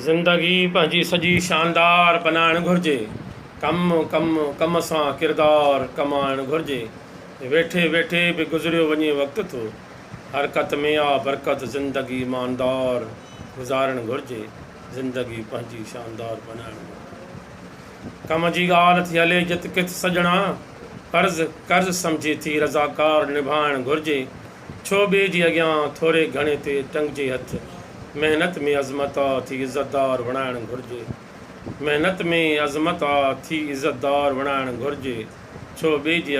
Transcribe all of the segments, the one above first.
ज़िंदगी पंहिंजी सॼी शानदार बनाइणु घुरिजे। कम कम कम सां किरदारु कमाइणु घुरिजे। वेठे वेठे बि गुज़रियो वञे वक़्तु थो, हरकत में आ बरकत ज़िंदगी ईमानदार गुज़ारणु घुरिजे। ज़िंदगी पंहिंजी शानदार बनाइणु कम जी ॻाल्हि थी हले जित किथ सॼणा, कर्ज़ सम्झे थी रज़ाकार निभाइणु घुरिजे। छो ॿिए जे अॻियां थोरे घणे ते टंगिजे हथ, मेहनत में अज़मत आ थी इज़तदार बणाइणु घुरिजे। मेहनत में अज़मत आ थी इज़तदार बणाइणु घुरिजे। छो ॿिए जे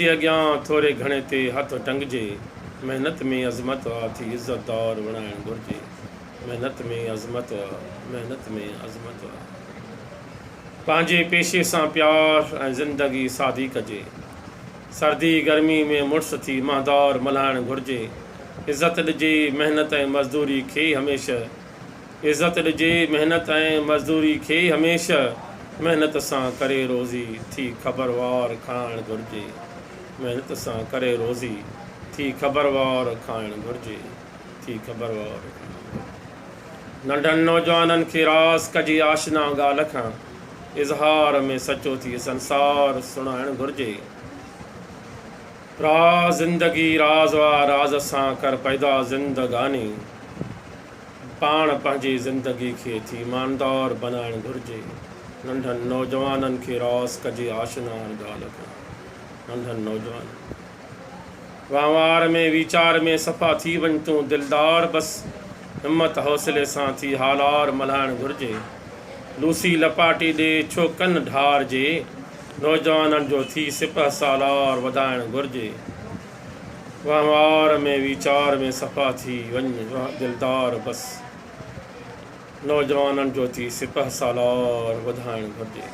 अॻियां थोरे घणे ते हथ टंगिजे। मेहनत में अज़मत आ थी इज़तदार बणाइणु घुरिजे। मेहनत में अज़मत आ, मेहनत में अज़मत आ। पंहिंजे पेशे सां प्यार ऐं ज़िंदगी सादी कजे। सर्दी गर्मी में मुड़ुस थी माहदार मल्हाइणु घुरिजे। इज़त ॾिजे महिनत ऐं मज़दूरी खे हमेशह। इज़त ॾिजे महिनत ऐं मज़दूरी खे हमेशह। महिनत सां करे रोज़ी थी ख़बरवार खाइणु घुरिजे। महिनत सां करे रोज़ी थी ख़बरवार खाइणु घुरिजे। थी ख़बरवार नंढनि नौजवाननि खे राज़ कजे आशना ॻाल्हि खां, इज़हार में सचो थी संसार सुणाइणु घुरिजे। राज़ ज़िंदगी राज़ वा राज़ सां कर पैदा ज़िंदगानी। पाण पंहिंजी ज़िंदगी खे थी ईमानदार बनाइणु घुरिजे। नंढनि नौजवाननि खे राज़ कजे आशना ॻाल्हि खां। नंढनि नौजवान वहिंवार में वीचार में सफ़ा थी वञ तूं दिलदार, बसि हिमत हौसले सां थी हालार मल्हाइणु घुरिजे। लूसी लपाटी ॾे छो कन ढार जे, नौजवाननि जो थी सिपह सालार वधाइणु घुरिजे। वहिंवार में वीचार में सफ़ा थी वञ दिलदार, बसि नौजवाननि जो थी सिपह सालार वधाइणु घुरिजे।